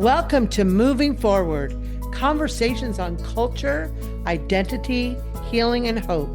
Welcome to Moving Forward, conversations on culture, identity, healing, and hope.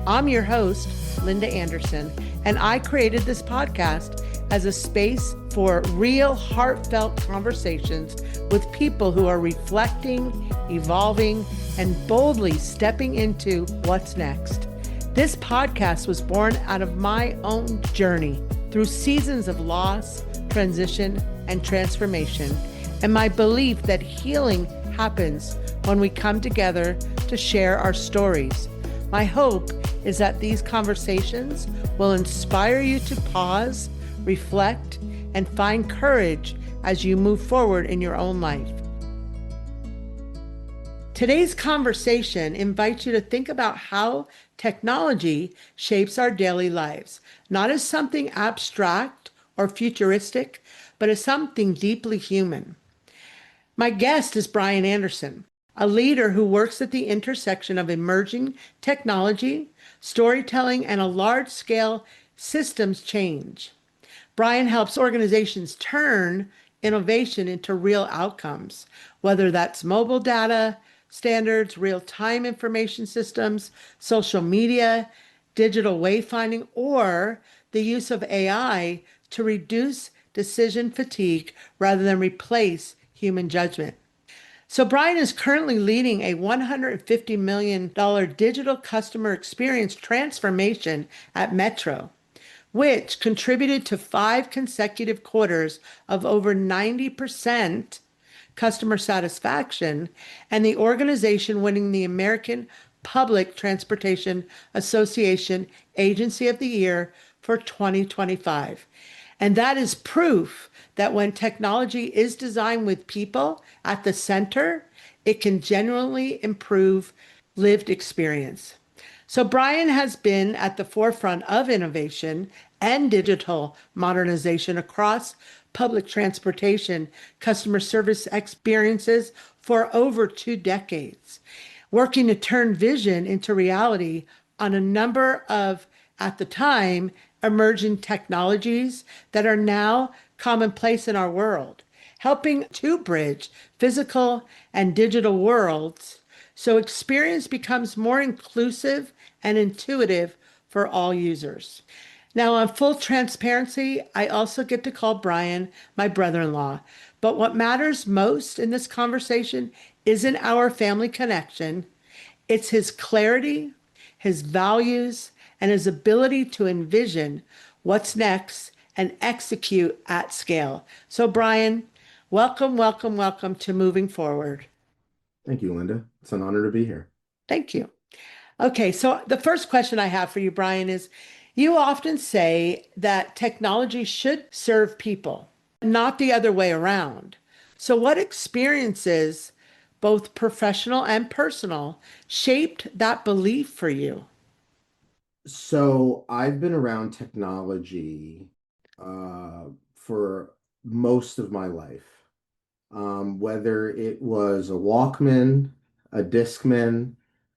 I'm your host, Linda Anderson, and I created this podcast as a space for real, heartfelt conversations with people who are reflecting, evolving, and boldly stepping into what's next. This podcast was born out of my own journey through seasons of loss, transition, and transformation, and my belief that healing happens when we come together to share our stories. My hope is that these conversations will inspire you to pause, reflect, and find courage as you move forward in your own life. Today's conversation invites you to think about how technology shapes our daily lives, not as something abstract or futuristic, but as something deeply human. My guest is Brian Anderson, a leader who works at the intersection of emerging technology, storytelling, and a large-scale systems change. Brian helps organizations turn innovation into real outcomes, whether that's mobile data, standards, real-time information systems, social media, digital wayfinding, or the use of AI to reduce decision fatigue rather than replace human judgment. So Brian is currently leading a $150 million digital customer experience transformation at Metro, which contributed to 5 consecutive quarters of over 90% customer satisfaction, and the organization winning the American Public Transportation Association Agency of the Year for 2025. And that is proof that when technology is designed with people at the center, it can genuinely improve lived experience. So Brian has been at the forefront of innovation and digital modernization across public transportation customer service experiences for over 2 decades, working to turn vision into reality on a number of, at the time, emerging technologies that are now commonplace in our world, helping to bridge physical and digital worlds so experience becomes more inclusive and intuitive for all users. Now, on full transparency, I also get to call Brian my brother-in-law. But what matters most in this conversation isn't our family connection. It's his clarity, his values, and his ability to envision what's next and execute at scale. So Brian, welcome, welcome, welcome to Moving Forward. Thank you, Linda. It's an honor to be here. Thank you. Okay, so the first question I have for you, Brian, is you often say that technology should serve people, not the other way around. So what experiences, both professional and personal, shaped that belief for you? So I've been around technology for most of my life. Whether it was a Walkman, a Discman,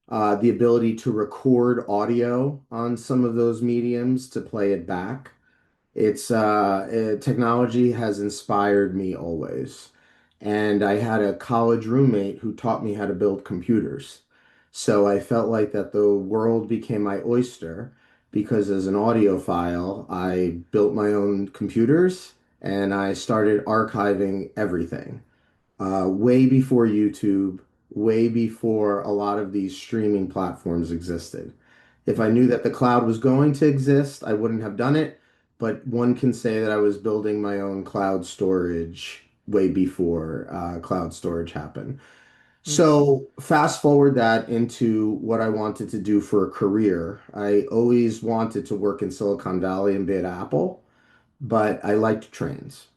the ability to record audio on some of those mediums to play it back. Technology has inspired me always. And I had a college roommate who taught me how to build computers. So I felt like that the world became my oyster because as an audiophile, I built my own computers and I started archiving everything. Way before YouTube, way before a lot of these streaming platforms existed. If I knew that the cloud was going to exist, I wouldn't have done it. But one can say that I was building my own cloud storage way before cloud storage happened. So fast forward that into what I wanted to do for a career. I always wanted to work in Silicon Valley and be at Apple, but I liked trains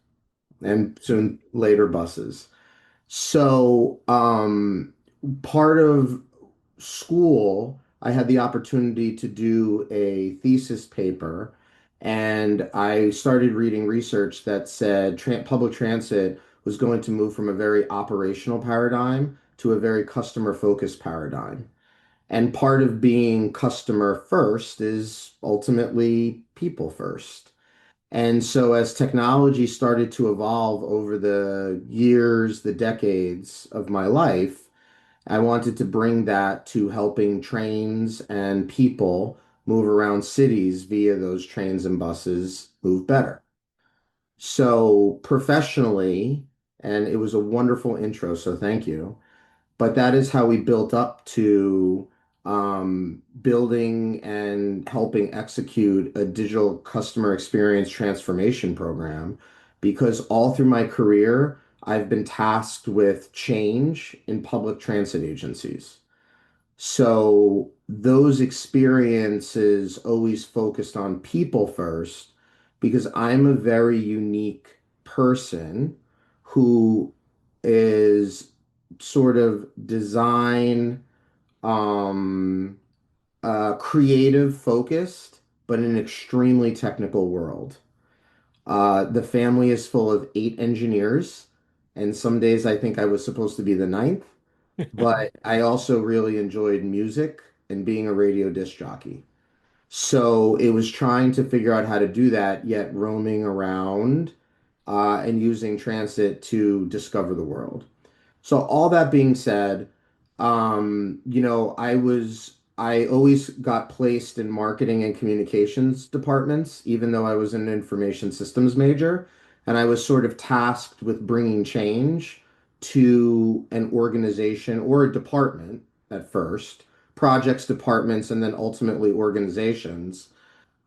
and soon later buses. So, part of school, I had the opportunity to do a thesis paper, and I started reading research that said public transit was going to move from a very operational paradigm to a very customer focused paradigm. And part of being customer first is ultimately people first. And so as technology started to evolve over the years, the decades of my life, I wanted to bring that to helping trains and people move around cities via those trains and buses move better. So professionally, and it was a wonderful intro, so thank you. But that is how we built up to building and helping execute a digital customer experience transformation program. Because all through my career, I've been tasked with change in public transit agencies. So those experiences always focused on people first because I'm a very unique person who is sort of design, um, creative focused, but in an extremely technical world. The family is full of 8 engineers, and some days I think I was supposed to be the ninth. But I also really enjoyed music and being a radio disc jockey. So it was trying to figure out how to do that, yet roaming around and using transit to discover the world. So all that being said, I always got placed in marketing and communications departments, even though I was an information systems major, and I was sort of tasked with bringing change to an organization or a department at first, projects, departments, and then ultimately organizations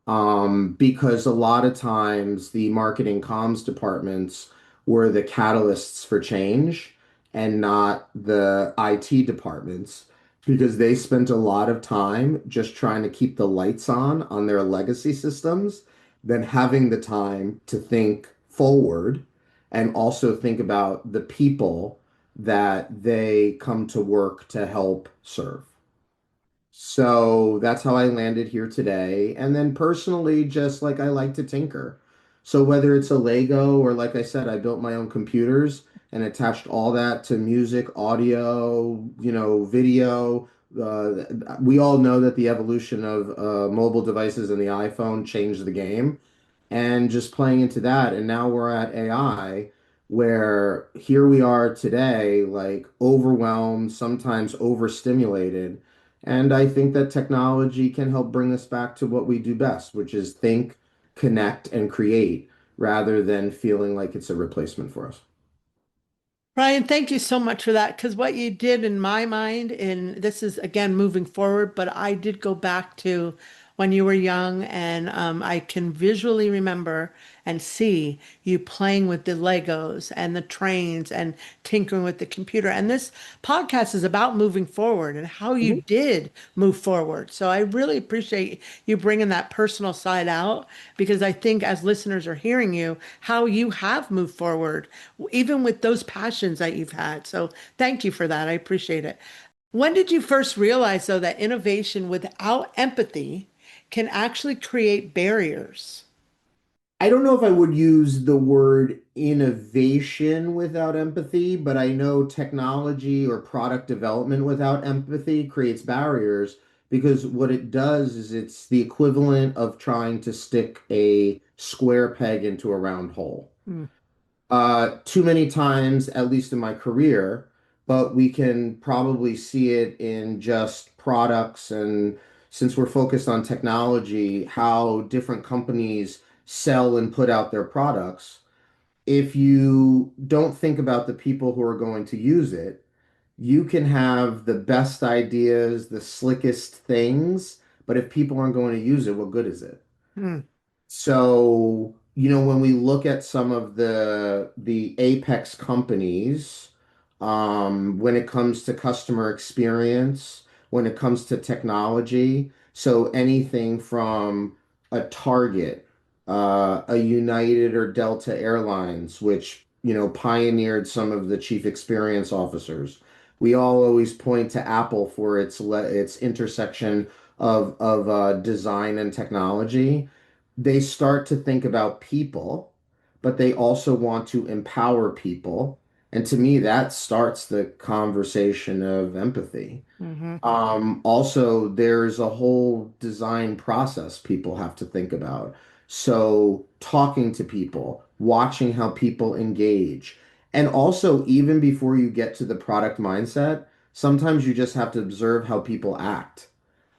because a lot of times the marketing comms departments were the catalysts for change and not the IT departments because they spent a lot of time just trying to keep the lights on their legacy systems than having the time to think forward and also think about the people that they come to work to help serve. So that's how I landed here today. And then personally, just like I like to tinker. So whether it's a Lego or like I said, I built my own computers and attached all that to music, audio, video. We all know that the evolution of mobile devices and the iPhone changed the game and just playing into that. And now we're at AI, where here we are today, like overwhelmed, sometimes overstimulated. And I think that technology can help bring us back to what we do best, which is think, connect, and create rather than feeling like it's a replacement for us. Ryan, thank you so much for that. Because what you did in my mind, and this is again moving forward, but I did go back to when you were young, and I can visually remember and see you playing with the Legos and the trains and tinkering with the computer. And this podcast is about moving forward and how you Mhm. did move forward. So I really appreciate you bringing that personal side out because I think as listeners are hearing you, how you have moved forward, even with those passions that you've had. So thank you for that. I appreciate it. When did you first realize, though, that innovation without empathy can actually create barriers? I don't know if I would use the word innovation without empathy, but I know technology or product development without empathy creates barriers because what it does is it's the equivalent of trying to stick a square peg into a round hole. Mm. Too many times, at least in my career, but we can probably see it in just products. And since we're focused on technology, how different companies sell and put out their products. If you don't think about the people who are going to use it, you can have the best ideas, the slickest things, but if people aren't going to use it, what good is it? Mm. So, when we look at some of the apex companies, when it comes to customer experience, when it comes to technology, so anything from a Target, a United or Delta Airlines, which, pioneered some of the chief experience officers. We all always point to Apple for its intersection of design and technology. They start to think about people, but they also want to empower people. And to me, that starts the conversation of empathy. Hmm. Also, there's a whole design process people have to think about. So talking to people, watching how people engage. And also, even before you get to the product mindset, sometimes you just have to observe how people act.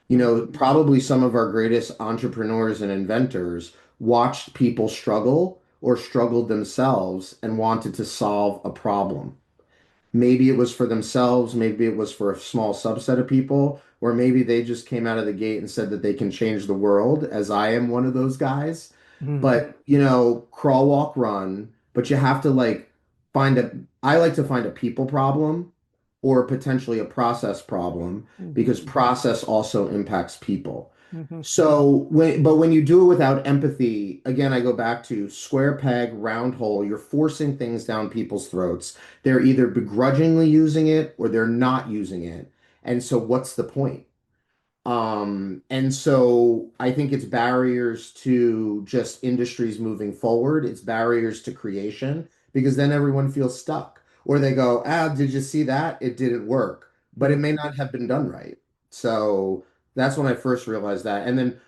You Mm. know, probably some of our greatest entrepreneurs and inventors watched people struggle or struggled themselves and wanted to solve a problem. Maybe it was for themselves, maybe it was for a small subset of people, or maybe they just came out of the gate and said that they can change the world, as I am one of those guys. Mm. But, crawl, walk, run, but you have to find a, I like to find a people problem or potentially a process problem Mhm. because process also impacts people. Mhm. But when you do it without empathy, again, I go back to square peg, round hole. You're forcing things down people's throats. They're either begrudgingly using it or they're not using it. And so what's the point? And so I think it's barriers to just industries moving forward. It's barriers to creation because then everyone feels stuck. Or they go, did you see that? It didn't work, but it Mm. may not have been done right. So that's when I first realized that. And then,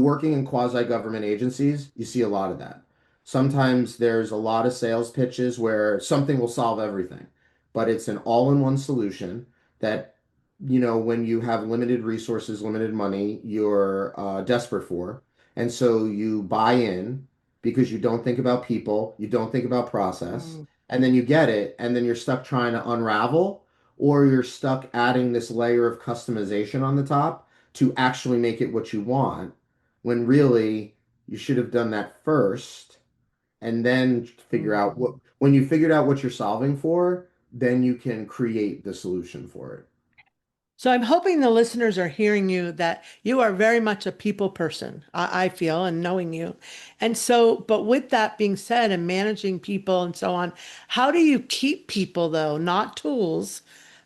working in quasi-government agencies, you see a lot of that. Sometimes there's a lot of sales pitches where something will solve everything, but it's an all-in-one solution that when you have limited resources, limited money, you're desperate for. And so you buy in because you don't think about people, you don't think about process, Mm. and then you get it, and then you're stuck trying to unravel, or you're stuck adding this layer of customization on the top to actually make it what you want, when really you should have done that first and then figure out Mhm. when you figured out what you're solving for, then you can create the solution for it. So I'm hoping the listeners are hearing you that you are very much a people person, I feel, and knowing you. And so, but with that being said, and managing people and so on, how do you keep people though, not tools,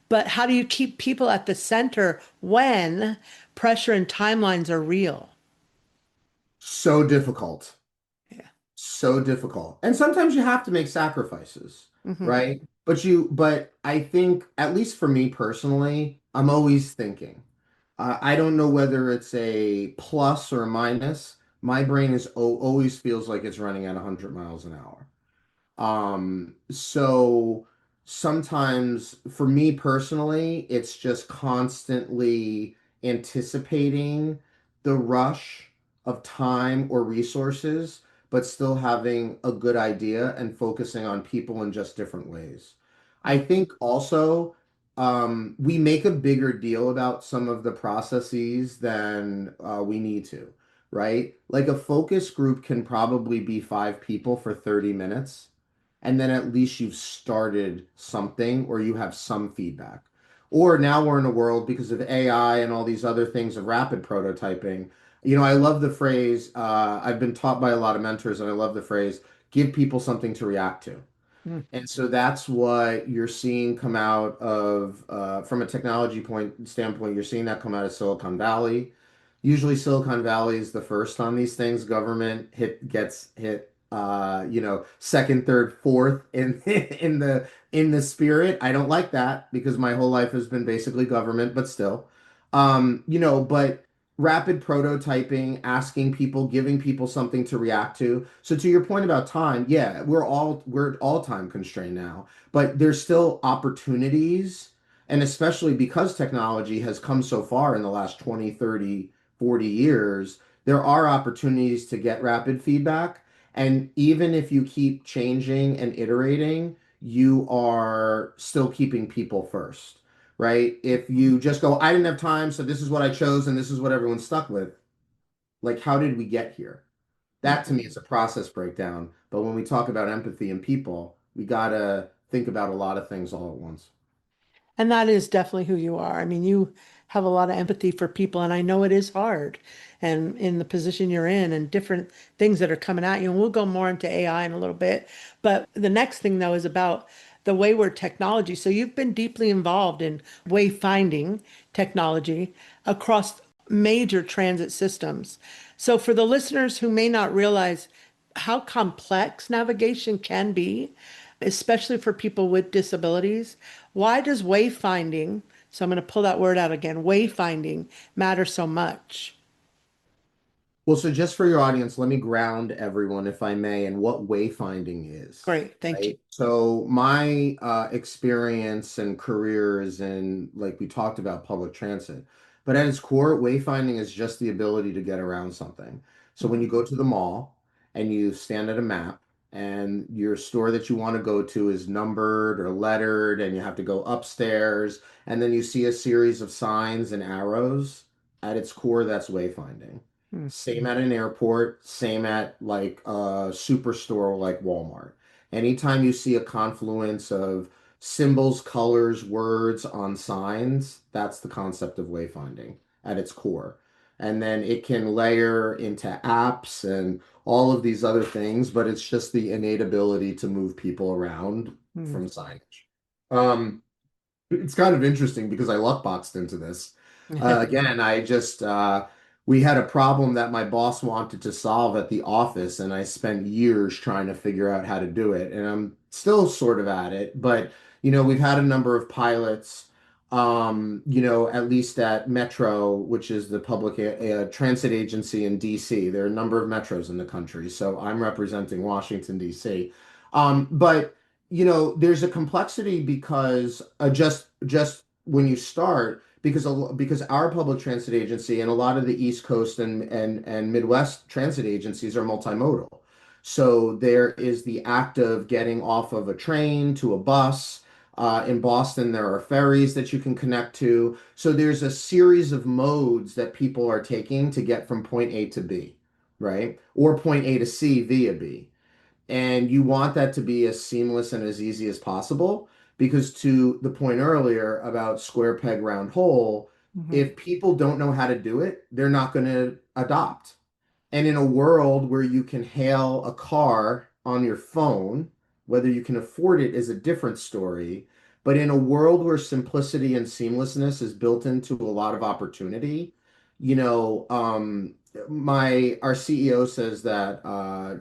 but how do you keep people at the center when pressure and timelines are real? So difficult. Yeah. So difficult. And sometimes you have to make sacrifices, Hmm. right? But I think, at least for me personally, I'm always thinking. I don't know whether it's a plus or a minus. My brain always feels like it's running at 100 miles an hour. So sometimes for me personally, it's just constantly anticipating the rush of time or resources, but still having a good idea and focusing on people in just different ways. I think also we make a bigger deal about some of the processes than we need to, right? Like a focus group can probably be 5 people for 30 minutes and then at least you've started something or you have some feedback. Or now we're in a world because of AI and all these other things of rapid prototyping. I love the phrase, I've been taught by a lot of mentors, and I love the phrase, give people something to react to. And so that's what you're seeing come out of, from a technology standpoint, you're seeing that come out of Silicon Valley. Usually Silicon Valley is the first on these things. Government gets hit, second, third, fourth in in the spirit. I don't like that because my whole life has been basically government, but still. But rapid prototyping, asking people, giving people something to react to. So to your point about time, yeah, we're all time constrained now, but there's still opportunities, and especially because technology has come so far in the last 20, 30, 40 years, there are opportunities to get rapid feedback. And even if you keep changing and iterating, you are still keeping people first, right? If you just go, I didn't have time, so this is what I chose and this is what everyone's stuck with. Like, how did we get here? That to me Mhm. is a process breakdown. But when we talk about empathy and people, we gotta think about a lot of things all at once. And that is definitely who you are. I mean, you have a lot of empathy for people, and I know it is hard. And in the position you're in, and different things that are coming at you, and we'll go more into AI in a little bit. But the next thing, though, is about the wayward technology. So you've been deeply involved in wayfinding technology across major transit systems. So for the listeners who may not realize how complex navigation can be, especially for people with disabilities. Why does wayfinding, so I'm going to pull that word out again, wayfinding matter so much? Well, so just for your audience, let me ground everyone, if I may, in what wayfinding is, Great. Thank you. right? So my experience and career is in, like we talked about, public transit. But at its core, wayfinding is just the ability to get around something. So when Mhm. you go to the mall and you stand at a map and your store that you want to go to is numbered or lettered and you have to go upstairs and then you see a series of signs and arrows, at its core, that's wayfinding. Mm. Same at an airport, same at like a superstore like Walmart. Anytime you see a confluence of symbols, colors, words on signs, that's the concept of wayfinding at its core. And then it can layer into apps and all of these other things, but it's just the innate ability to move people around Mm. from signage. Um, it's kind of interesting because I luckboxed into this. Again, we had a problem that my boss wanted to solve at the office, and I spent years trying to figure out how to do it. And I'm still sort of at it, but we've had a number of pilots, at least at Metro, which is the public transit agency in DC. There are a number of metros in the country, so I'm representing Washington, DC. But there's a complexity because just when you start, because our public transit agency and a lot of the East Coast and Midwest transit agencies are multimodal. So there is the act of getting off of a train to a bus. In Boston, there are ferries that you can connect to. So there's a series of modes that people are taking to get from point A to B, right? Or point A to C via B. And you want that to be as seamless and as easy as possible because, to the point earlier about square peg round hole, Mhm. if people don't know how to do it, they're not going to adopt. And in a world where you can hail a car on your phone, whether you can afford it is a different story. But in a world where simplicity and seamlessness is built into a lot of opportunity, you know, my our CEO says that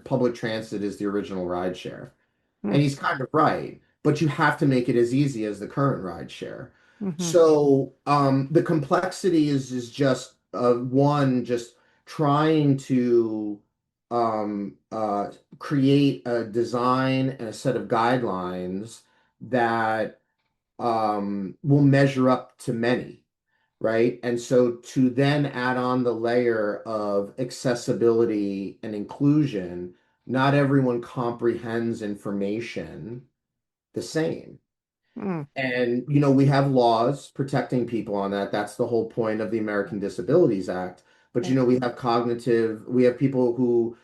public transit is the original rideshare. And Mm. he's kind of right, but you have to make it as easy as the current ride share. Mhm. So the complexity is just one, just trying to um, uh, create a design and a set of guidelines that will measure up to many, right? And so to then add on the layer of accessibility and inclusion, not everyone comprehends information the same. Mm. And, we have laws protecting people on that. That's the whole point of the American Disabilities Act. But, Okay. we have people who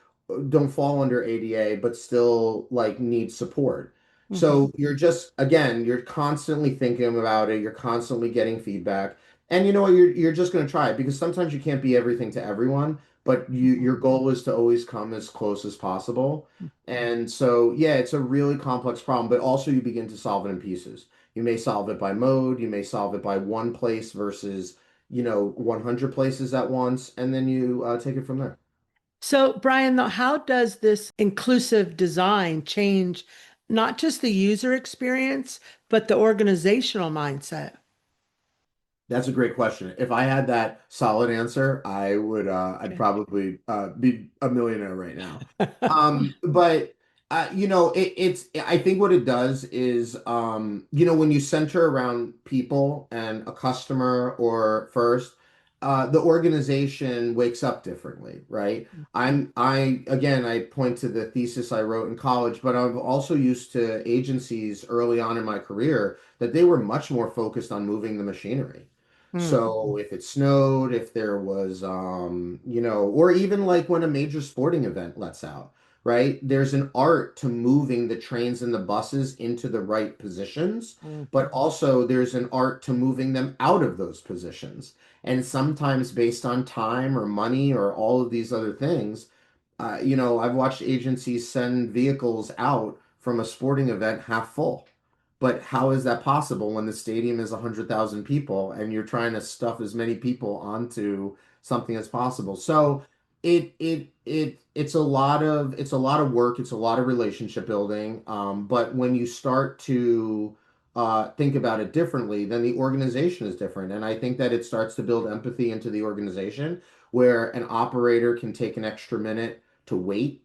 don't fall under ADA, but still like need support. Mhm. So you're constantly thinking about it. You're constantly getting feedback. And you know what? You're just going to try it because sometimes you can't be everything to everyone, but Mhm. your goal is to always come as close as possible. And so, yeah, it's a really complex problem, but also you begin to solve it in pieces. You may solve it by mode, you may solve it by one place versus, 100 places at once, and then you take it from there. So, Brian, though, how does this inclusive design change not just the user experience, but the organizational mindset? That's a great question. If I had that solid answer, I'd Okay. probably be a millionaire right now. But I think what it does is, when you center around people and a customer or first, the organization wakes up differently, right? Again, I point to the thesis I wrote in college, but I'm also used to agencies early on in my career that they were much more focused on moving the machinery. Mm. So if it snowed, if there was, or even like when a major sporting event lets out, right? There's an art to moving the trains and the buses into the right positions, Mm. but also there's an art to moving them out of those positions. And sometimes based on time or money or all of these other things, I've watched agencies send vehicles out from a sporting event half full. But how is that possible when the stadium is 100,000 people and you're trying to stuff as many people onto something as possible? So it's a lot of work, it's a lot of relationship building. But when you start to think about it differently, then the organization is different. And I think that it starts to build empathy into the organization, where an operator can take an extra minute to wait.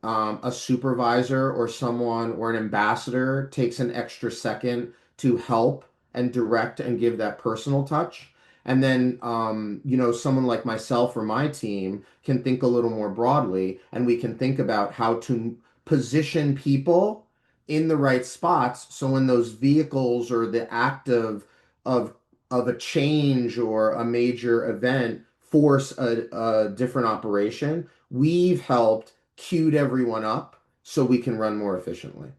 A supervisor or someone or an ambassador takes an extra second to help and direct and give that personal touch. And then, someone like myself or my team can think a little more broadly, and we can think about how to position people in the right spots. So when those vehicles or the act of of a change or a major event force a different operation, we've helped queued everyone up so we can run more efficiently.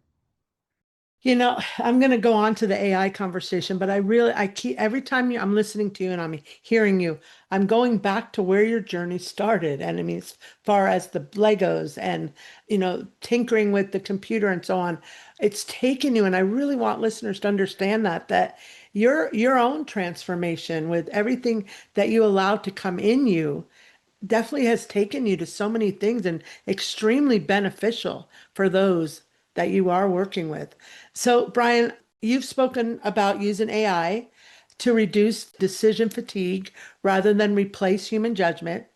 I'm going to go on to the AI conversation, but I keep, every time I'm listening to you and I'm hearing you, I'm going back to where your journey started. And I mean, as far as the Legos and, tinkering with the computer and so on, it's taken you. And I really want listeners to understand that your own transformation with everything that you allowed to come in you definitely has taken you to so many things and extremely beneficial for those that you are working with. So, Brian, you've spoken about using AI to reduce decision fatigue rather than replace human judgment.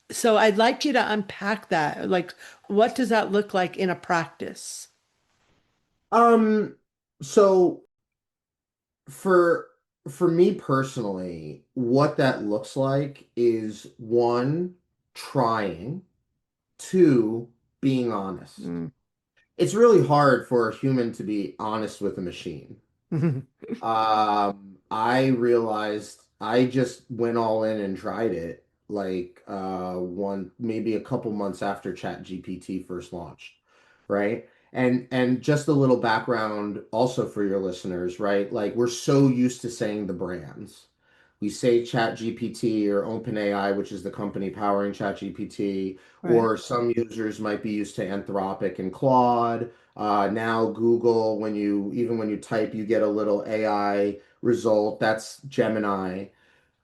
So, I'd like you to unpack that. Like, what does that look like in a practice? Um, so for for me personally, what that looks like is one, trying, two, being honest. Mm. It's really hard for a human to be honest with a machine. I realized I just went all in and tried it like maybe a couple months after ChatGPT first launched, right? And just a little background also for your listeners, right? Like we're so used to saying the brands. We say ChatGPT or OpenAI, which is the company powering ChatGPT, Right. or some users might be used to Anthropic and Claude. Now Google, when you type, you get a little AI result. That's Gemini.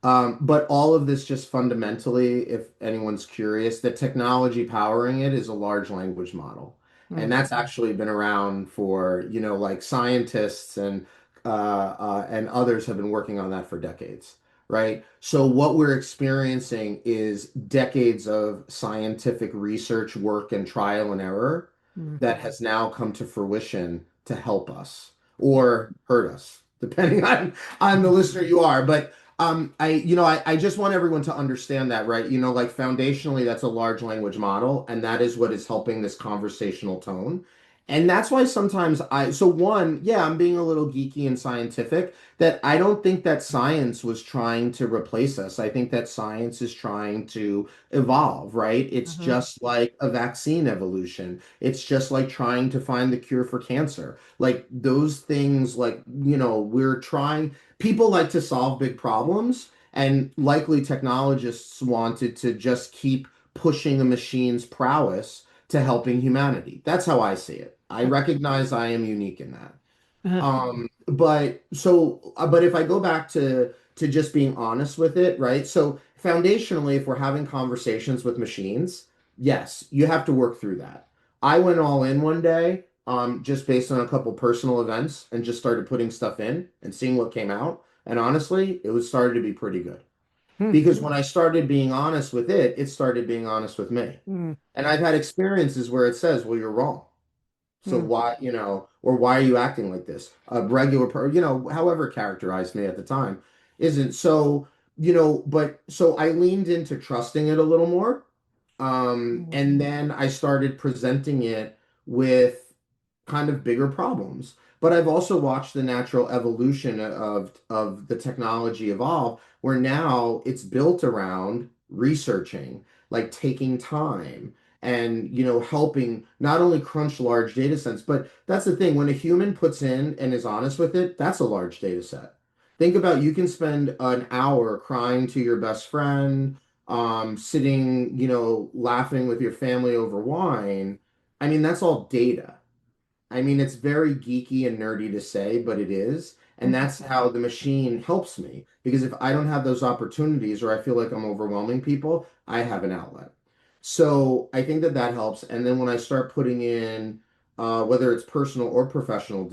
But all of this just fundamentally, if anyone's curious, the technology powering it is a large language model. And Mm. that's actually been around for, like scientists and others have been working on that for decades, right? So what we're experiencing is decades of scientific research, work, and trial and error Mm. that has now come to fruition to help us or hurt us, depending on the listener you are. But I just want everyone to understand that, right? Like foundationally, that's a large language model, and that is what is helping this conversational tone. And that's why sometimes so one, yeah, I'm being a little geeky and scientific, that I don't think that science was trying to replace us. I think that science is trying to evolve, right? It's Mhm. just like a vaccine evolution. It's just like trying to find the cure for cancer. Like those things, like, we're trying people like to solve big problems, and likely technologists wanted to just keep pushing a machine's prowess to helping humanity. That's how I see it. I recognize I am unique in that. Uh, But if I go back to just being honest with it, right? So foundationally, if we're having conversations with machines, yes, you have to work through that. I went all in one day, just based on a couple personal events, and just started putting stuff in and seeing what came out. And honestly, it was started to be pretty good. mm. Because when I started being honest with it, it started being honest with me. Mm. And I've had experiences where it says, well, you're wrong. So Mm. why, or why are you acting like this? A regular however characterized me at the time isn't so, but so I leaned into trusting it a little more. Mm. And then I started presenting it with kind of bigger problems. But I've also watched the natural evolution of the technology evolve, where now it's built around researching, like taking time and helping not only crunch large data sets, but that's the thing, when a human puts in and is honest with it, that's a large data set. Think about, you can spend an hour crying to your best friend, sitting, laughing with your family over wine. I mean, that's all data. I mean, it's very geeky and nerdy to say, but it is. And Mm. that's how the machine helps me. Because if I don't have those opportunities, or I feel like I'm overwhelming people, I have an outlet. So I think that that helps. And then when I start putting in, whether it's personal or professional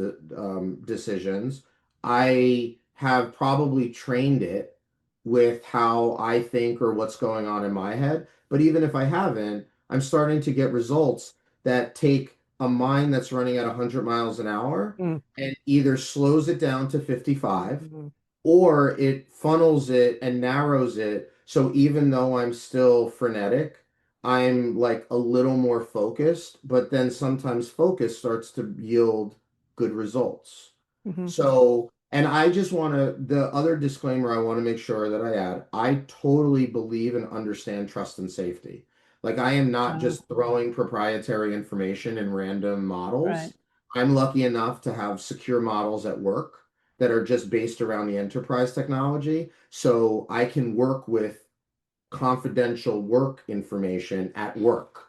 decisions, I have probably trained it with how I think or what's going on in my head. But even if I haven't, I'm starting to get results that take a mind that's running at 100 miles an hour Mm, and either slows it down to 55 mhm, or it funnels it and narrows it. So even though I'm still frenetic, I'm like a little more focused, but then sometimes focus starts to yield good results. mhm. So, and I just want to, the other disclaimer I want to make sure that I add, I totally believe and understand trust and safety. Like, I am not Uh, just throwing proprietary information in random right. models. I'm lucky enough to have secure models at work that are just based around the enterprise technology. So I can work with confidential work information at work.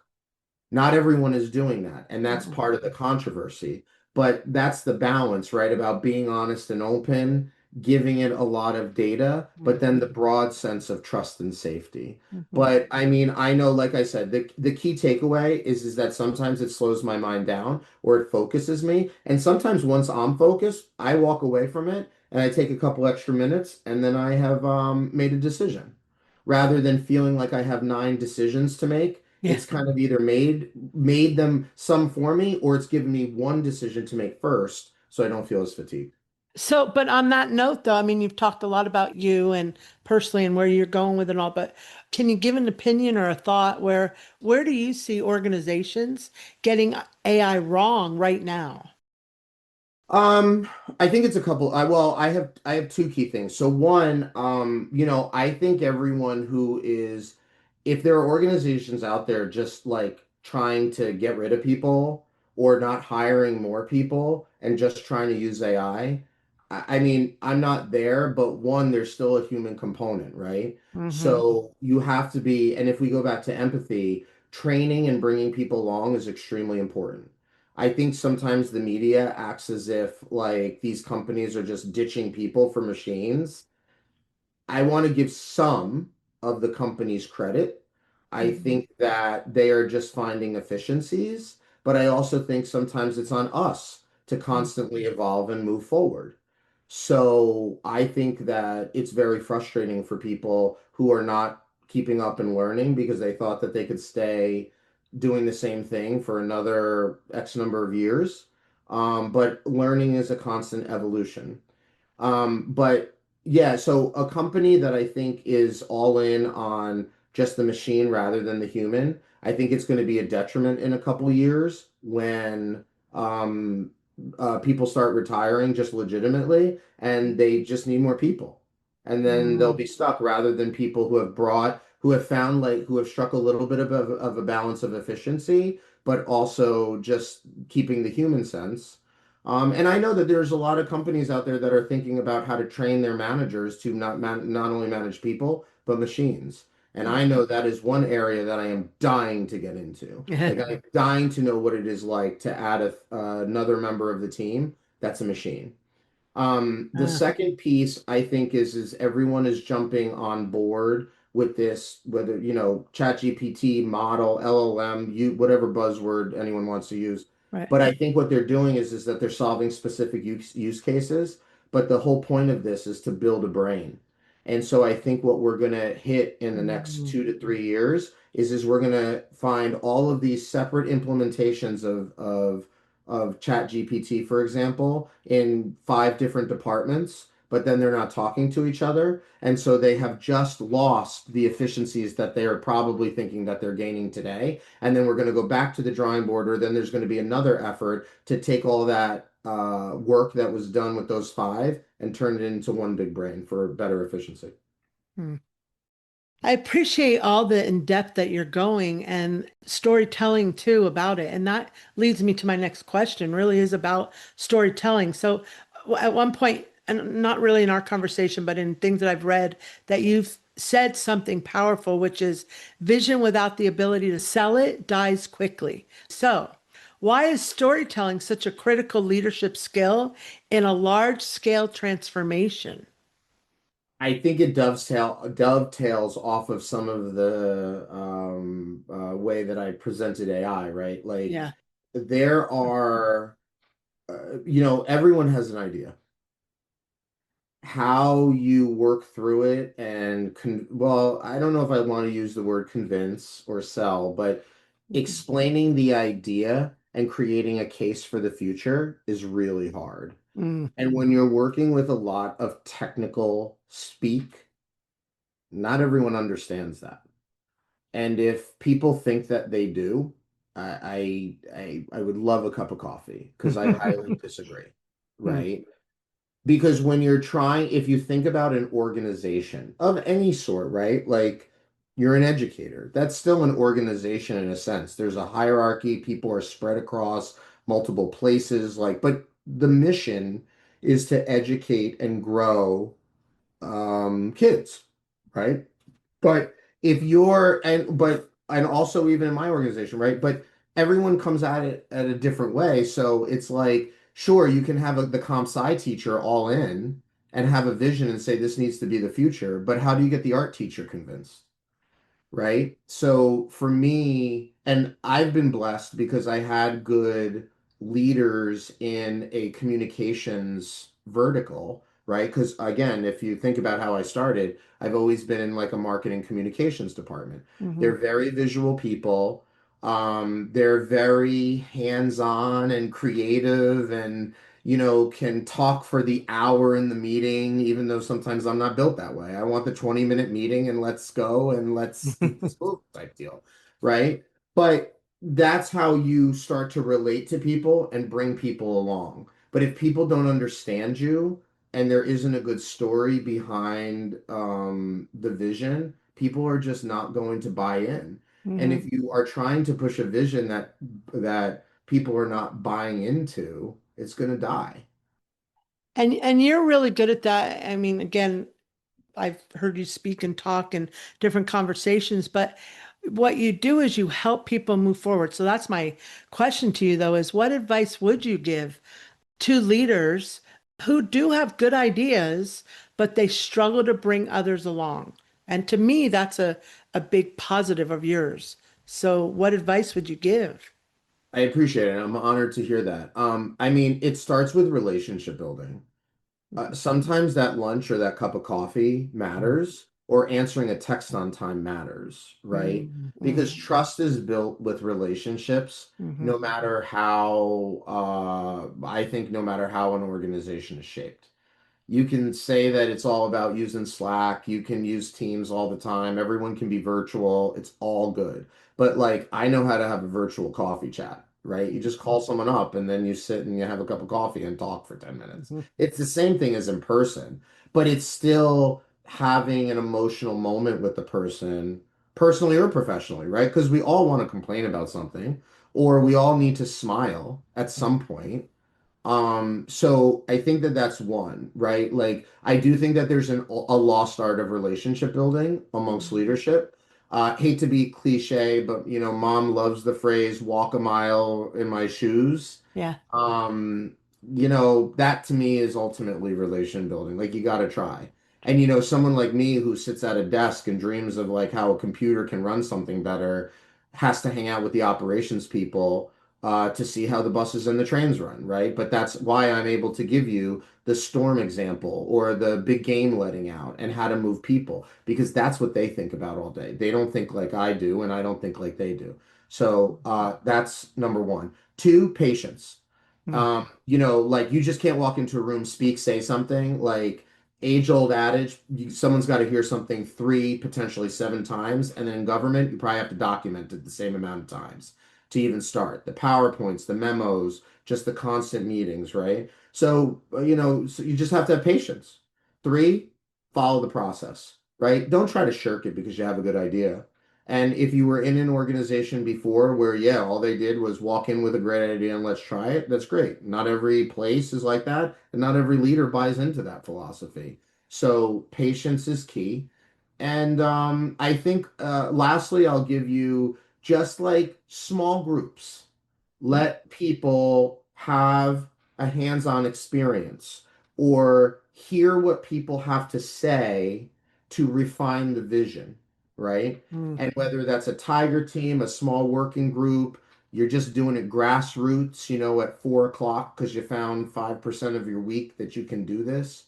Not everyone is doing that, and that's Mhm, part of the controversy. But that's the balance, right? About being honest and open, giving it a lot of data, but then the broad sense of trust and safety. mhm. But I mean, I know, like I said, the key takeaway is that sometimes it slows my mind down or it focuses me. And sometimes once I'm focused, I walk away from it and I take a couple extra minutes and then I have made a decision. Rather than feeling like I have nine decisions to make, Yeah. it's kind of either made them some for me, or it's given me one decision to make first, so I don't feel as fatigued. So, but on that note, though, I mean, you've talked a lot about you and personally and where you're going with it all, but can you give an opinion or a thought where do you see organizations getting AI wrong right now? Um, I think it's a couple. I have two key things. So one, I think everyone who is, if there are organizations out there just like trying to get rid of people or not hiring more people and just trying to use AI, I mean, I'm not there, but one, there's still a human component, right? Hmm. So you have to be, and if we go back to empathy, training and bringing people along is extremely important. I think sometimes the media acts as if like these companies are just ditching people for machines. I want to give some of the companies credit. I Hmm. think that they are just finding efficiencies, but I also think sometimes it's on us to constantly evolve and move forward. So I think that it's very frustrating for people who are not keeping up and learning because they thought that they could stay doing the same thing for another X number of years. But learning is a constant evolution. But yeah, so a company that I think is all in on just the machine rather than the human, I think it's going to be a detriment in a couple of years when um, people start retiring just legitimately and they just need more people. And then they'll Hmm. be stuck rather than people who have found like, who have struck a little bit of a balance of efficiency, but also just keeping the human sense. And I know that there's a lot of companies out there that are thinking about how to train their managers to not only manage people, but machines. And I know that is one area that I am dying to get into. Like I'm dying to know what it is like to add another member of the team that's a machine. The Uh, second piece I think is everyone is jumping on board with this, whether ChatGPT model, LLM, you whatever buzzword anyone wants to use. right. But I think what they're doing is that they're solving specific use cases. But the whole point of this is to build a brain. And so I think what we're gonna hit in the next Mhm. 2 to 3 years is we're gonna find all of these separate implementations of ChatGPT, for example, in five different departments, but then they're not talking to each other. And so they have just lost the efficiencies that they are probably thinking that they're gaining today. And then we're going to go back to the drawing board, or then there's going to be another effort to take all that work that was done with those five and turn it into one big brain for better efficiency. Hmm. I appreciate all the in depth that you're going and storytelling too about it. And that leads me to my next question, really is about storytelling. So at one point, and not really in our conversation, but in things that I've read, that you've said something powerful, which is vision without the ability to sell it dies quickly. So why is storytelling such a critical leadership skill in a large scale transformation? I think it dovetails off of some of the way that I presented AI, right? Like Yeah. there are, everyone has an idea. how you work through it and well, I don't know if I want to use the word convince or sell, but Mhm. explaining the idea and creating a case for the future is really hard. Mm, And when you're working with a lot of technical speak, not everyone understands that. And if people think that they do, I would love a cup of coffee because I highly disagree, mm, right? Because when you're trying, if you think about an organization of any sort, right? Like you're an educator, that's still an organization in a sense. There's a hierarchy, people are spread across multiple places, like, but the mission is to educate and grow kids, right? But if you're and also even in my organization, right? But everyone comes at it at a different way. So it's like, sure, you can have the comp sci teacher all in and have a vision and say this needs to be the future, but how do you get the art teacher convinced? Right? So for me, and I've been blessed because I had good leaders in a communications vertical, right? Because again, if you think about how I started, I've always been in like a marketing communications department. mhm, They're very visual people. They're very hands-on and creative and can talk for the hour in the meeting, even though sometimes I'm not built that way. I want the 20-minute meeting and let's go and let's get this moved type deal, right? But that's how you start to relate to people and bring people along. But if people don't understand you and there isn't a good story behind the vision, people are just not going to buy in. And mhm. if you are trying to push a vision that people are not buying into, it's going to die. And you're really good at that. I mean, again, I've heard you speak and talk in different conversations, but what you do is you help people move forward. So that's my question to you, though, is what advice would you give to leaders who do have good ideas, but they struggle to bring others along? And to me, that's a big positive of yours. So what advice would you give? I appreciate it. I'm honored to hear that. I mean, it starts with relationship building. Sometimes that lunch or that cup of coffee matters, or answering a text on time matters, right? Mhm, Because mhm, trust is built with relationships, mhm, no matter how, I think no matter how an organization is shaped. You can say that it's all about using Slack. You can use Teams all the time. Everyone can be virtual. It's all good. But like, I know how to have a virtual coffee chat, right? You just call someone up and then you sit and you have a cup of coffee and talk for 10 minutes. mhm, It's the same thing as in person, but it's still having an emotional moment with the person, personally or professionally, right? Because we all want to complain about something, or we all need to smile at some point. So I think that that's one, right? Like I do think that there's a lost art of relationship building amongst mhm. leadership. Hate to be cliche, but mom loves the phrase walk a mile in my shoes. Yeah. Um, that to me is ultimately relation building. Like you got to try. And someone like me who sits at a desk and dreams of like how a computer can run something better has to hang out with the operations people to see how the buses and the trains run, right? But that's why I'm able to give you the storm example or the big game letting out and how to move people because that's what they think about all day. They don't think like I do, and I don't think like they do. So that's number one. Two, patience. Mm. Like you just can't walk into a room, speak, say something. Like age-old adage, someone's got to hear something three, potentially seven times, and then in government, you probably have to document it the same amount of times to even start. The PowerPoints, the memos, just the constant meetings, right? So you just have to have patience. Three, follow the process, right? Don't try to shirk it because you have a good idea. And if you were in an organization before where, yeah, all they did was walk in with a great idea and let's try it, that's great. Not every place is like that, and not every leader buys into that philosophy. So patience is key. And I think lastly, I'll give you just like small groups. Let people have a hands-on experience or hear what people have to say to refine the vision, right? Mm. And whether that's a tiger team, a small working group, you're just doing it grassroots, at 4 o'clock because you found 5% of your week that you can do this.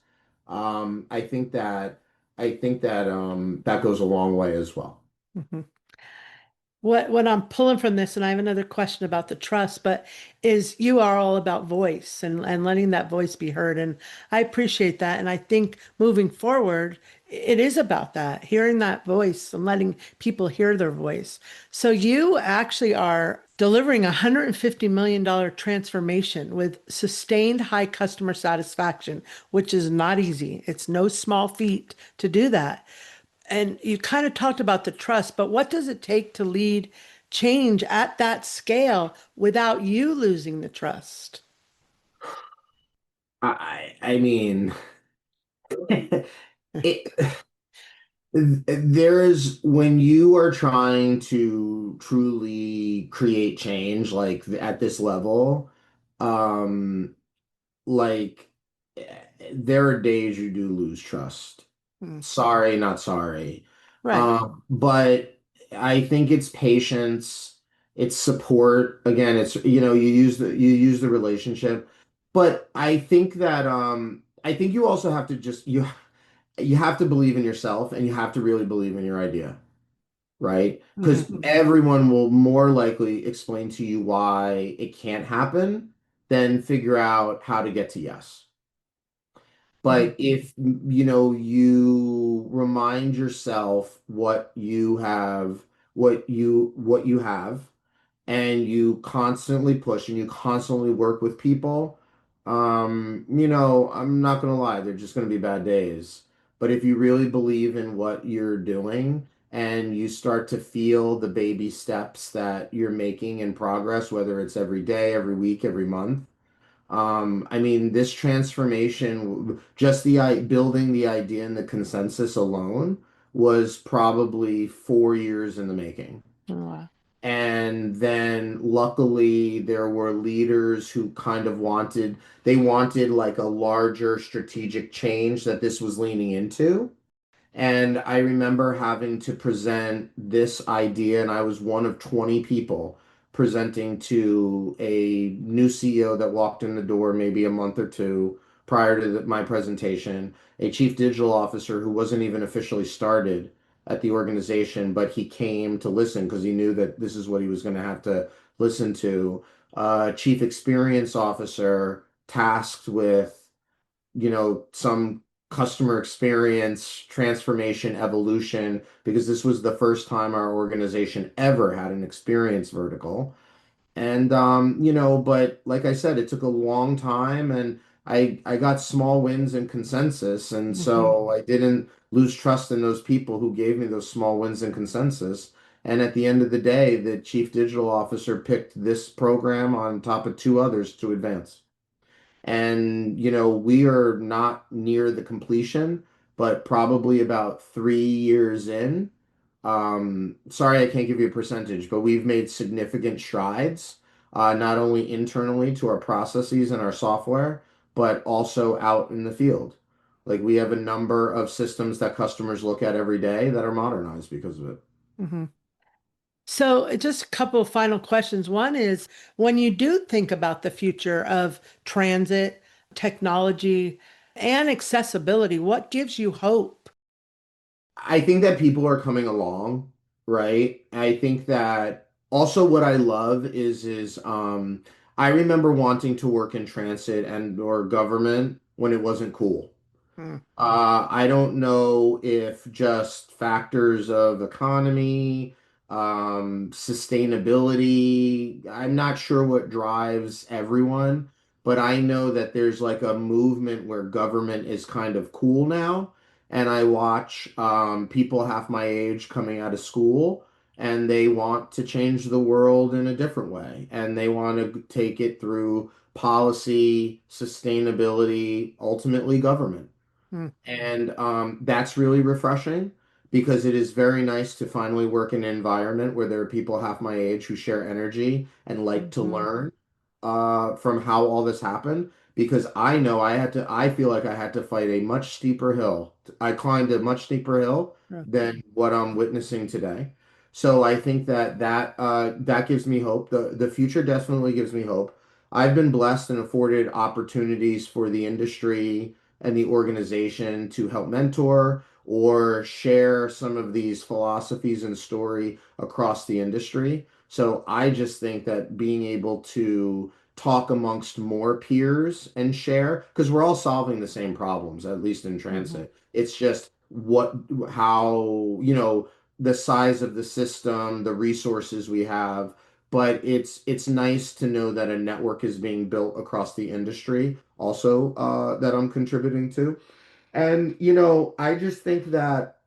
I think that that goes a long way as well. Mhm. What I'm pulling from this, and I have another question about the trust, but is you are all about voice and letting that voice be heard. And I appreciate that. And I think moving forward, it is about that, hearing that voice and letting people hear their voice. So you actually are delivering a $150 million transformation with sustained high customer satisfaction, which is not easy. It's no small feat to do that. And you kind of talked about the trust, but what does it take to lead change at that scale without you losing the trust? I mean, it, there's when you are trying to truly create change like at this level, um, like there are days you do lose trust. Hmm. Sorry, not sorry. Right. But I think it's patience, it's support. Again, it's you use the relationship. But I think that I think you also have to just you have to believe in yourself and you have to really believe in your idea, right? Hmm. Because everyone will more likely explain to you why it can't happen than figure out how to get to yes. Hmm. But if you remind yourself what you have, and you constantly push and you constantly work with people, I'm not gonna lie, they're just gonna be bad days. But if you really believe in what you're doing and you start to feel the baby steps that you're making in progress, whether it's every day, every week, every month, I mean, this transformation, just building the idea and the consensus alone was probably 4 years in the making. Wow. And then luckily there were leaders who kind of they wanted like a larger strategic change that this was leaning into. And I remember having to present this idea, and I was one of 20 people presenting to a new CEO that walked in the door maybe a month or two prior to my presentation, a chief digital officer who wasn't even officially started at the organization, but he came to listen because he knew that this is what he was going to have to listen to. Chief experience officer tasked with some customer experience transformation evolution because this was the first time our organization ever had an experience vertical. And but like I said, it took a long time and I got small wins and consensus, and Hmm. so I didn't lose trust in those people who gave me those small wins and consensus. And at the end of the day, the chief digital officer picked this program on top of two others to advance. And, we are not near the completion, but probably about 3 years in. Sorry, I can't give you a percentage, but we've made significant strides, not only internally to our processes and our software, but also out in the field. Like we have a number of systems that customers look at every day that are modernized because of it. Hmm. So, just a couple of final questions. One is when you do think about the future of transit, technology, and accessibility, what gives you hope? I think that people are coming along, right? I think that also what I love is I remember wanting to work in transit and or government when it wasn't cool. Hmm. I don't know if just factors of economy, sustainability, I'm not sure what drives everyone, but I know that there's like a movement where government is kind of cool now. And I watch people half my age coming out of school and they want to change the world in a different way. And they want to take it through policy, sustainability, ultimately government. Hmm. And that's really refreshing because it is very nice to finally work in an environment where there are people half my age who share energy and like to Hmm. learn from how all this happened. Because I know I feel like I had to fight a much steeper hill. I climbed a much steeper hill Yeah. than what I'm witnessing today. So I think that gives me hope. The future definitely gives me hope. I've been blessed and afforded opportunities for the industry and the organization to help mentor or share some of these philosophies and story across the industry. So I just think that being able to talk amongst more peers and share, because we're all solving the same problems, at least in Mhm. transit. It's just how, the size of the system, the resources we have, but it's nice to know that a network is being built across the industry also, that I'm contributing to. And I just think that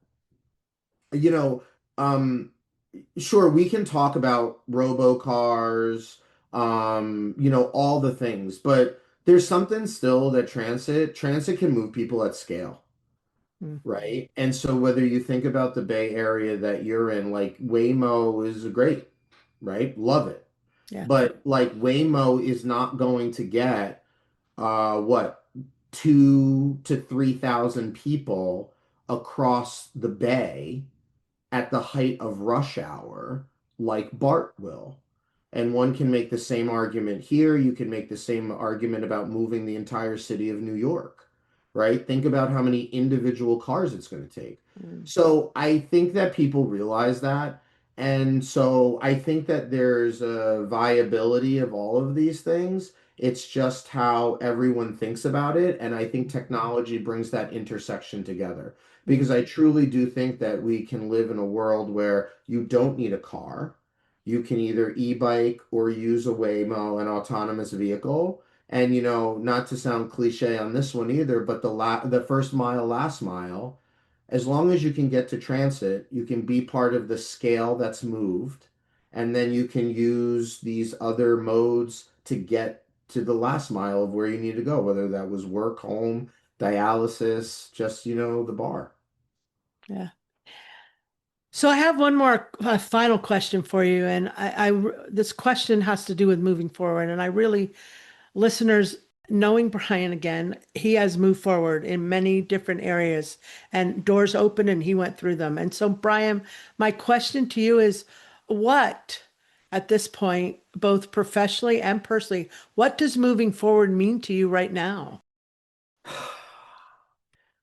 you know um sure, we can talk about robocars, all the things, but there's something still that transit can move people at scale, Mm. right? And so whether you think about the Bay Area that you're in, like Waymo is great, right? Love it. Yeah. But like Waymo is not going to get what, 2 to 3,000 people across the bay at the height of rush hour like BART will. And one can make the same argument here. You can make the same argument about moving the entire city of New York, right? Think about how many individual cars it's going to take. Mm. So I think that people realize that. And so I think that there's a viability of all of these things. It's just how everyone thinks about it. And I think technology brings that intersection together because I truly do think that we can live in a world where you don't need a car. You can either e-bike or use a Waymo, an autonomous vehicle. And not to sound cliche on this one either, but the first mile, last mile, as long as you can get to transit, you can be part of the scale that's moved, and then you can use these other modes to get to the last mile of where you need to go, whether that was work, home, dialysis, just the bar. Yeah. So I have one more final question for you, and this question has to do with moving forward. And I really, listeners, knowing Brian again, he has moved forward in many different areas, and doors open, and he went through them. And so, Brian, my question to you is, what, at this point, both professionally and personally, what does moving forward mean to you right now?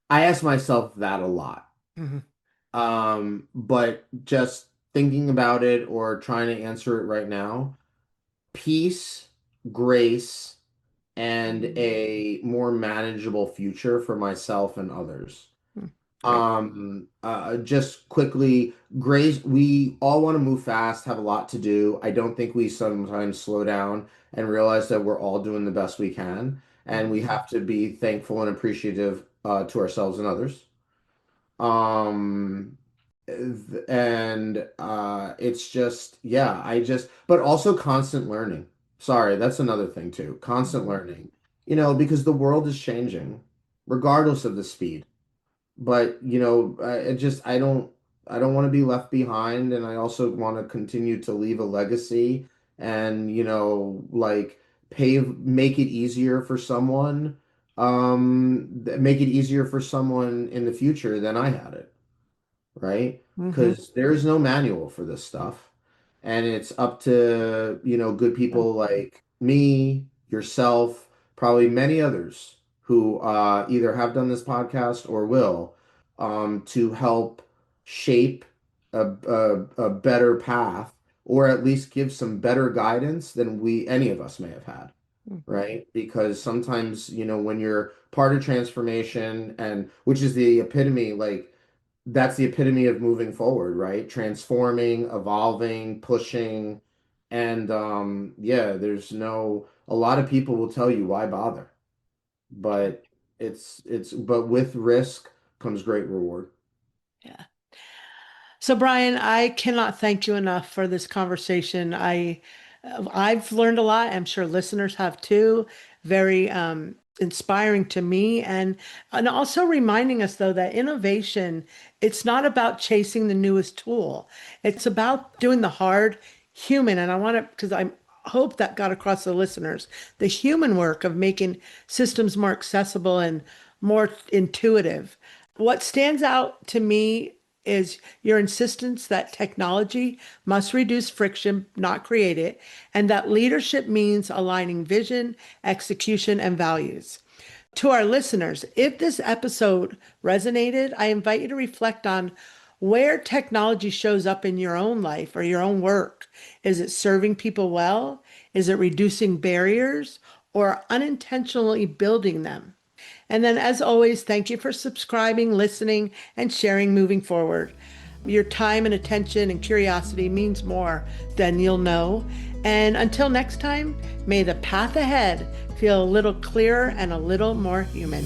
I ask myself that a lot. Mhm. But just thinking about it or trying to answer it right now, peace, grace, and a more manageable future for myself and others. Mm. Great. Just quickly, grace, we all want to move fast, have a lot to do. I don't think we sometimes slow down and realize that we're all doing the best we can, and we Mhm. have to be thankful and appreciative to ourselves and others. Um, and it's just, yeah, but also constant learning. Sorry, that's another thing too. Constant Mhm. learning, because the world is changing regardless of the speed. But, I don't want to be left behind, and I also want to continue to leave a legacy and, like make it easier for someone, make it easier for someone in the future than I had it, right? Mhm. Because there's no manual for this stuff. And it's up to, good Yeah. people like me, yourself, probably many others who either have done this podcast or will, to help shape a better path or at least give some better guidance than any of us may have had. Mhm. Right? Because sometimes, when you're part of transformation, and which is the epitome, like that's the epitome of moving forward, right? Transforming, evolving, pushing. And yeah, a lot of people will tell you why bother. But but with risk comes great reward. Yeah. So, Brian, I cannot thank you enough for this conversation. I've learned a lot. I'm sure listeners have too. Very inspiring to me, and also reminding us though that innovation, it's not about chasing the newest tool. It's about doing the hard human. And I want to, because I hope that got across to the listeners, the human work of making systems more accessible and more intuitive. What stands out to me is your insistence that technology must reduce friction, not create it, and that leadership means aligning vision, execution, and values. To our listeners, if this episode resonated, I invite you to reflect on where technology shows up in your own life or your own work. Is it serving people well? Is it reducing barriers or unintentionally building them? And then, as always, thank you for subscribing, listening, and sharing moving forward. Your time and attention and curiosity means more than you'll know. And until next time, may the path ahead feel a little clearer and a little more human.